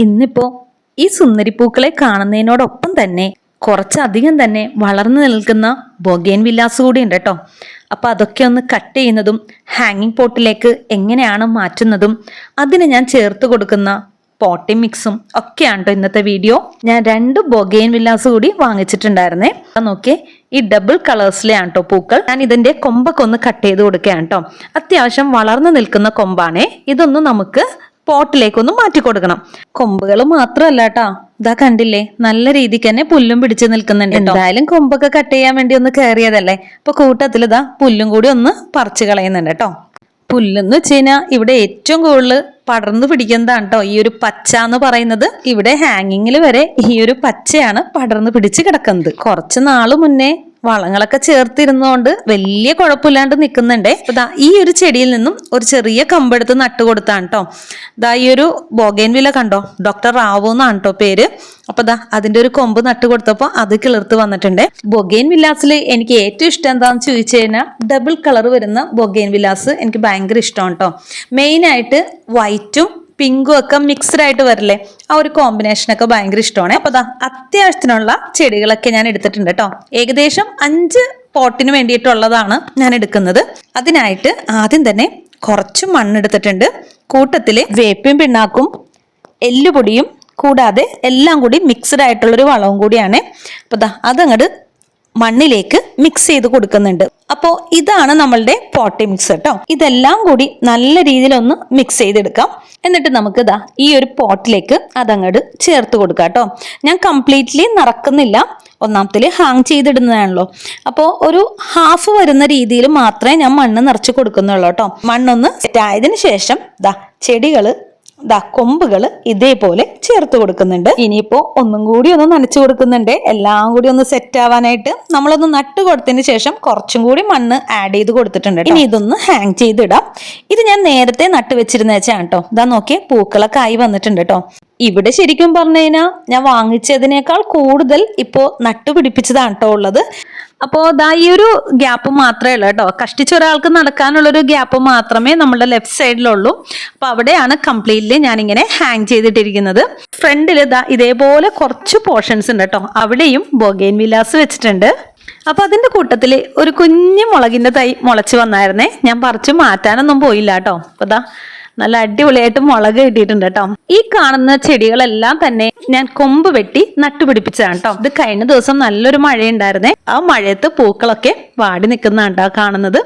ഇന്നിപ്പോ ഈ സുന്ദരിപ്പൂക്കളെ കാണുന്നതിനോടൊപ്പം തന്നെ കുറച്ചധികം തന്നെ വളർന്നു നിൽക്കുന്ന ബൊഗേൻ വില്ലാസ് കൂടി ഉണ്ട് കേട്ടോ. അപ്പൊ അതൊക്കെ ഒന്ന് കട്ട് ചെയ്യുന്നതും ഹാങ്ങിങ് പോട്ടിലേക്ക് എങ്ങനെയാണ് മാറ്റുന്നതും അതിന് ഞാൻ ചേർത്ത് കൊടുക്കുന്ന പോട്ടി മിക്സും ഒക്കെയാണ് കേട്ടോ ഇന്നത്തെ വീഡിയോ. ഞാൻ 2 ബൊഗേൻ വില്ലാസ് കൂടി വാങ്ങിച്ചിട്ടുണ്ടായിരുന്നേ. നോക്കിയേ, ഈ ഡബിൾ കളേഴ്സിലെയാണ് കേട്ടോ പൂക്കൾ. ഞാൻ ഇതിന്റെ കൊമ്പൊക്കെ ഒന്ന് കട്ട് ചെയ്ത് കൊടുക്കുകയാണ് കേട്ടോ. അത്യാവശ്യം വളർന്നു നിൽക്കുന്ന കൊമ്പാണേ. ഇതൊന്ന് നമുക്ക് പോട്ടിലേക്കൊന്ന് മാറ്റി കൊടുക്കണം. കൊമ്പുകൾ മാത്രമല്ല കേട്ടോ, ഇതാ കണ്ടില്ലേ, നല്ല രീതിക്ക് തന്നെ പുല്ലും പിടിച്ചു നിൽക്കുന്നുണ്ട്. എന്തായാലും കൊമ്പൊക്കെ കട്ട് ചെയ്യാൻ വേണ്ടി ഒന്ന് കയറിയതല്ലേ, അപ്പൊ കൂട്ടത്തിൽ ഇതാ പുല്ലും കൂടി ഒന്ന് പറിച്ചു കളയുന്നുണ്ട് കേട്ടോ. പുല്ലെന്ന് വെച്ച് കഴിഞ്ഞാൽ ഇവിടെ ഏറ്റവും കൂടുതൽ പടർന്നു പിടിക്കുന്നതാണ് കേട്ടോ ഈ ഒരു പച്ച എന്ന് പറയുന്നത്. ഇവിടെ ഹാങ്ങിങ്ങിൽ വരെ ഈ ഒരു പച്ചയാണ് പടർന്നു പിടിച്ച് കിടക്കുന്നത്. കുറച്ച് നാള് മുന്നേ വളങ്ങളൊക്കെ ചേർത്തിരുന്നോണ്ട് വലിയ കുഴപ്പമില്ലാണ്ട് നിൽക്കുന്നുണ്ടേ. ദാ ഈ ഒരു ചെടിയിൽ നിന്നും ഒരു ചെറിയ കമ്പെടുത്ത് നട്ടുകൊടുത്താണ് കേട്ടോ. ദാ ഈ ഒരു ബൊഗേൻവില്ല കണ്ടോ, ഡോക്ടർ റാവു എന്നാണ് കേട്ടോ പേര്. അപ്പൊ ദാ അതിന്റെ ഒരു കൊമ്പ് നട്ടു കൊടുത്തപ്പോ അത് കിളിർത്ത് വന്നിട്ടുണ്ട്. ബൊഗേൻ വില്ലാസിൽ എനിക്ക് ഏറ്റവും ഇഷ്ടം എന്താണെന്ന് ചോദിച്ചു കഴിഞ്ഞാൽ ഡബിൾ കളർ വരുന്ന ബൊഗേൻ വില്ലാസ് എനിക്ക് ഭയങ്കര ഇഷ്ടമാണ് കേട്ടോ. മെയിനായിട്ട് വൈറ്റും പിങ്കും ഒക്കെ മിക്സ്ഡ് ആയിട്ട് വരില്ലേ, ആ ഒരു കോമ്പിനേഷനൊക്കെ ഭയങ്കര ഇഷ്ടമാണ്. അപ്പൊ ദാ അത്യാവശ്യത്തിനുള്ള ചെടികളൊക്കെ ഞാൻ എടുത്തിട്ടുണ്ട് കേട്ടോ. ഏകദേശം 5 പോട്ടിന് വേണ്ടിയിട്ടുള്ളതാണ് ഞാൻ എടുക്കുന്നത്. അതിനായിട്ട് ആദ്യം തന്നെ കുറച്ച് മണ്ണെടുത്തിട്ടുണ്ട്. കൂട്ടത്തില് വേപ്പിൻ പിണ്ണാക്കും എല്ലുപൊടിയും കൂടാതെ എല്ലാം കൂടി മിക്സ്ഡ് ആയിട്ടുള്ളൊരു വളവും കൂടിയാണ്. അപ്പൊ ദാ അതങ്ങോട്ട് മണ്ണിലേക്ക് മിക്സ് ചെയ്ത് കൊടുക്കുന്നുണ്ട്. അപ്പോൾ ഇതാണ് നമ്മളുടെ പോട്ടി മിക്സ് കേട്ടോ. ഇതെല്ലാം കൂടി നല്ല രീതിയിൽ ഒന്ന് മിക്സ് ചെയ്തെടുക്കാം. എന്നിട്ട് നമുക്ക് ഇതാ ഈ ഒരു പോട്ടിലേക്ക് അതങ്ങോട്ട് ചേർത്ത് കൊടുക്കാം കേട്ടോ. ഞാൻ കംപ്ലീറ്റ്ലി നിറക്കുന്നില്ല, ഒന്നാമത്തിൽ ഹാങ് ചെയ്തിടുന്നതാണല്ലോ. അപ്പോൾ ഒരു ഹാഫ് വരുന്ന രീതിയിൽ മാത്രമേ ഞാൻ മണ്ണ് നിറച്ച് കൊടുക്കുന്നുള്ളൂ കേട്ടോ. മണ്ണൊന്ന് സെറ്റ് ആയതിനു ശേഷം ദാ ചെടികള് കൊമ്പുകൾ ഇതേപോലെ ചേർത്ത് കൊടുക്കുന്നുണ്ട്. ഇനിയിപ്പോ ഒന്നും കൂടി ഒന്ന് നനച്ചു കൊടുക്കുന്നുണ്ട്, എല്ലാം കൂടി ഒന്ന് സെറ്റ് ആവാനായിട്ട്. നമ്മളൊന്ന് നട്ട് കൊടുത്തതിന് ശേഷം കുറച്ചും കൂടി മണ്ണ് ആഡ് ചെയ്ത് കൊടുത്തിട്ടുണ്ട്. ഇനി ഇതൊന്ന് ഹാങ് ചെയ്തിടാം. ഇത് ഞാൻ നേരത്തെ നട്ട് വെച്ചിരുന്ന വെച്ചാണ് കേട്ടോ. ഇതാ നോക്കിയേ, പൂക്കളൊക്കെ ആയി വന്നിട്ടുണ്ട് കേട്ടോ. ഇവിടെ ശരിക്കും പറഞ്ഞു കഴിഞ്ഞാൽ ഞാൻ വാങ്ങിച്ചതിനേക്കാൾ കൂടുതൽ ഇപ്പോ നട്ടുപിടിപ്പിച്ചതാണ് കേട്ടോ ഉള്ളത്. അപ്പോൾ ദാ ഈ ഒരു ഗ്യാപ്പ് മാത്രമേ ഉള്ളൂ കേട്ടോ. കഷ്ടിച്ചൊരാൾക്ക് നടക്കാനുള്ളൊരു ഗ്യാപ്പ് മാത്രമേ നമ്മുടെ ലെഫ്റ്റ് സൈഡിലുള്ളൂ. അപ്പൊ അവിടെയാണ് കംപ്ലീറ്റ്ലി ഞാനിങ്ങനെ ഹാങ് ചെയ്തിട്ടിരിക്കുന്നത്. ഫ്രണ്ടിൽ ദാ ഇതേപോലെ കുറച്ച് പോർഷൻസ് ഉണ്ട് കേട്ടോ. അവിടെയും ബൊഗേൻ വില്ലാസ് വെച്ചിട്ടുണ്ട്. അപ്പൊ അതിന്റെ കൂട്ടത്തിൽ ഒരു കുഞ്ഞു മുളകിന്റെ തൈ മുളച്ച് വന്നായിരുന്നേ. ഞാൻ പറിച്ചു മാറ്റാനൊന്നും പോയില്ല കേട്ടോ. അപ്പൊ ദാ നല്ല അടിപൊളിയായിട്ട് മുളക് കിട്ടിയിട്ടുണ്ട് കേട്ടോ. ഈ കാണുന്ന ചെടികളെല്ലാം തന്നെ ഞാൻ കൊമ്പ് വെട്ടി നട്ടുപിടിപ്പിച്ചതാണ് കേട്ടോ. ഇത് കഴിഞ്ഞ ദിവസം നല്ലൊരു മഴയുണ്ടായിരുന്നേ. ആ മഴയത്ത് പൂക്കളൊക്കെ വാടി നിൽക്കുന്നതാണ് കേട്ടോ കാണുന്നത്.